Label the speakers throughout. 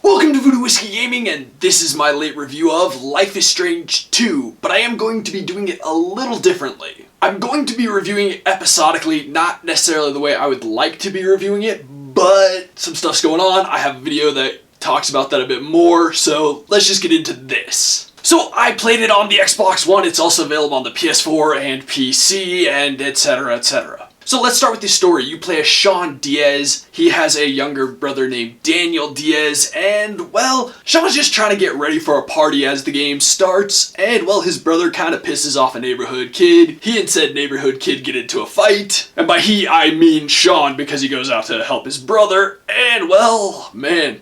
Speaker 1: Welcome to Voodoo Whiskey Gaming, and this is my late review of Life is Strange 2, but I am going to be doing it a little differently. I'm going to be reviewing it episodically, not necessarily the way I would like to be reviewing it, but some stuff's going on. I have a video that talks about that a bit more, so let's just get into this. So I played it on the Xbox One, it's also available on the PS4 and PC, and etc, etc. So let's start with the story. You play as Sean Diaz. He has a younger brother named Daniel Diaz, and well, Sean's just trying to get ready for a party as the game starts, and well, his brother kind of pisses off a neighborhood kid. He and said neighborhood kid get into a fight, and by he I mean Sean because he goes out to help his brother, and well, man.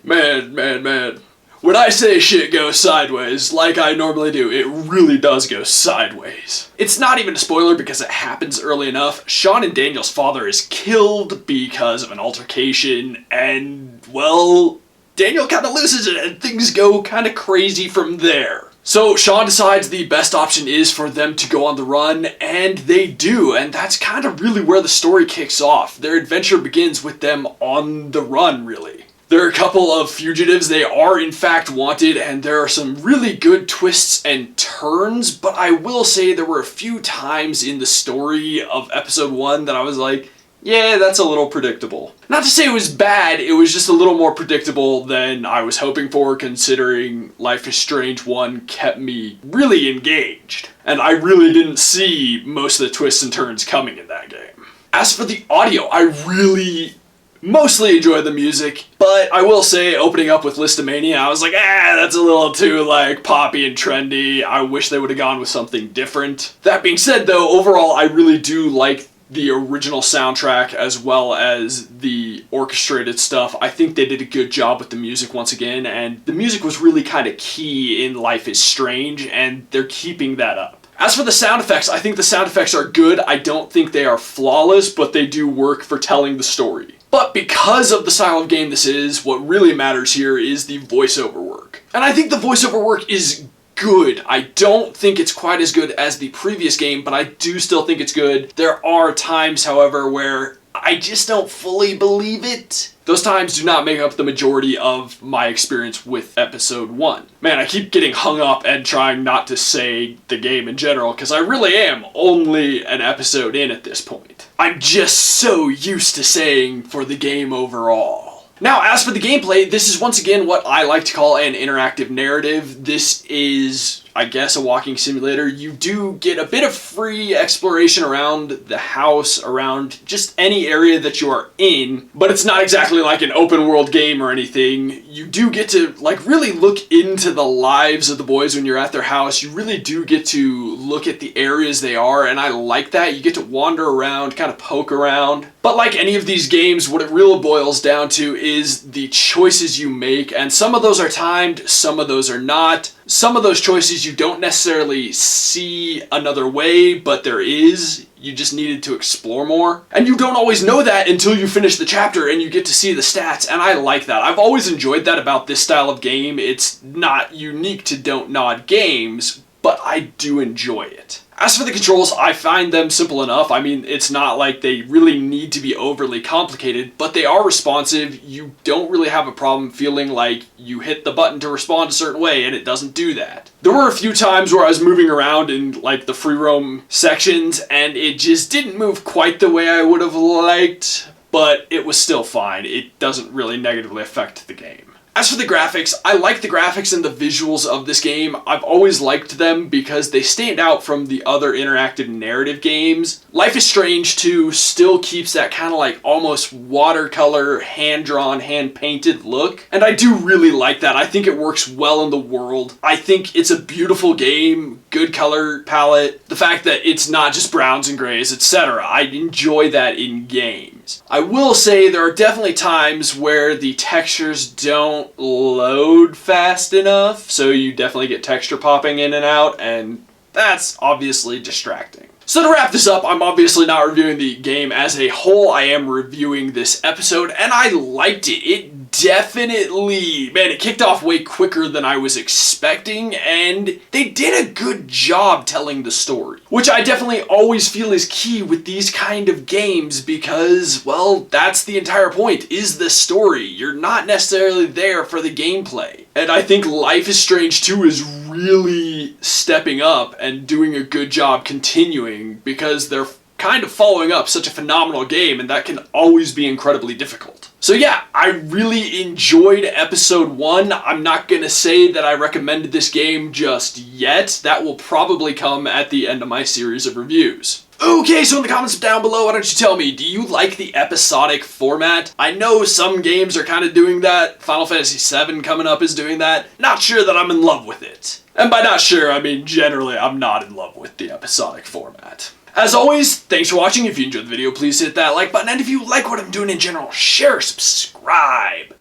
Speaker 1: When I say shit goes sideways, like I normally do, it really does go sideways. It's not even a spoiler because it happens early enough. Sean and Daniel's father is killed because of an altercation, and well, Daniel kind of loses it and things go kind of crazy from there. So Sean decides the best option is for them to go on the run, and they do, and that's kind of really where the story kicks off. Their adventure begins with them on the run, really. There are a couple of fugitives, they are in fact wanted, and there are some really good twists and turns, but I will say there were a few times in the story of episode 1 that I was like, yeah, that's a little predictable. Not to say it was bad, it was just a little more predictable than I was hoping for, considering Life is Strange 1 kept me really engaged, and I really didn't see most of the twists and turns coming in that game. As for the audio, I really mostly enjoy the music, but I will say, opening up with Listomania, I was like, that's a little too, like, poppy and trendy. I wish they would have gone with something different. That being said, though, overall, I really do like the original soundtrack as well as the orchestrated stuff. I think they did a good job with the music once again, and the music was really kind of key in Life is Strange, and they're keeping that up. As for the sound effects, I think the sound effects are good. I don't think they are flawless, but they do work for telling the story. But because of the style of game this is, what really matters here is the voiceover work. And I think the voiceover work is good. I don't think it's quite as good as the previous game, but I do still think it's good. There are times, however, where I just don't fully believe it. Those times do not make up the majority of my experience with episode 1. Man, I keep getting hung up and trying not to say the game in general, because I really am only an episode in at this point. I'm just so used to saying for the game overall. Now, as for the gameplay, this is once again what I like to call an interactive narrative. This is, I guess, a walking simulator. You do get a bit of free exploration around the house, around just any area that you are in, but it's not exactly like an open world game or anything. You do get to, like, really look into the lives of the boys when you're at their house. You really do get to look at the areas they are, and I like that. You get to wander around, kind of poke around. But like any of these games, what it really boils down to is the choices you make, and some of those are timed, some of those are not. Some of those choices you don't necessarily see another way, but there is. You just needed to explore more. And you don't always know that until you finish the chapter and you get to see the stats, and I like that. I've always enjoyed that about this style of game. It's not unique to Don't Nod games, but I do enjoy it. As for the controls, I find them simple enough. I mean, it's not like they really need to be overly complicated, but they are responsive. You don't really have a problem feeling like you hit the button to respond a certain way and it doesn't do that. There were a few times where I was moving around in like the free roam sections and it just didn't move quite the way I would have liked, but it was still fine. It doesn't really negatively affect the game. As for the graphics, I like the graphics and the visuals of this game. I've always liked them because they stand out from the other interactive narrative games. Life is Strange 2 still keeps that kind of like almost watercolor, hand-drawn, hand-painted look, and I do really like that. I think it works well in the world. I think it's a beautiful game, good color palette, the fact that it's not just browns and grays, etc. I enjoy that in games. I will say there are definitely times where the textures don't load fast enough, so you definitely get texture popping in and out, and that's obviously distracting. So to wrap this up, I'm obviously not reviewing the game as a whole. I am reviewing this episode, and I liked it. It definitely, man, it kicked off way quicker than I was expecting, and they did a good job telling the story, which I definitely always feel is key with these kind of games because, well, that's the entire point, is the story. You're not necessarily there for the gameplay. And I think Life is Strange 2 is really stepping up and doing a good job continuing because they're kind of following up such a phenomenal game, and that can always be incredibly difficult. So yeah, I really enjoyed episode 1. I'm not gonna say that I recommended this game just yet. That will probably come at the end of my series of reviews. Okay, so in the comments down below, why don't you tell me, do you like the episodic format? I know some games are kind of doing that. Final Fantasy VII coming up is doing that. Not sure that I'm in love with it. And by not sure, I mean generally I'm not in love with the episodic format. As always, thanks for watching. If you enjoyed the video, please hit that like button. And if you like what I'm doing in general, share, subscribe.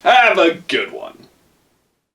Speaker 1: Have a good one.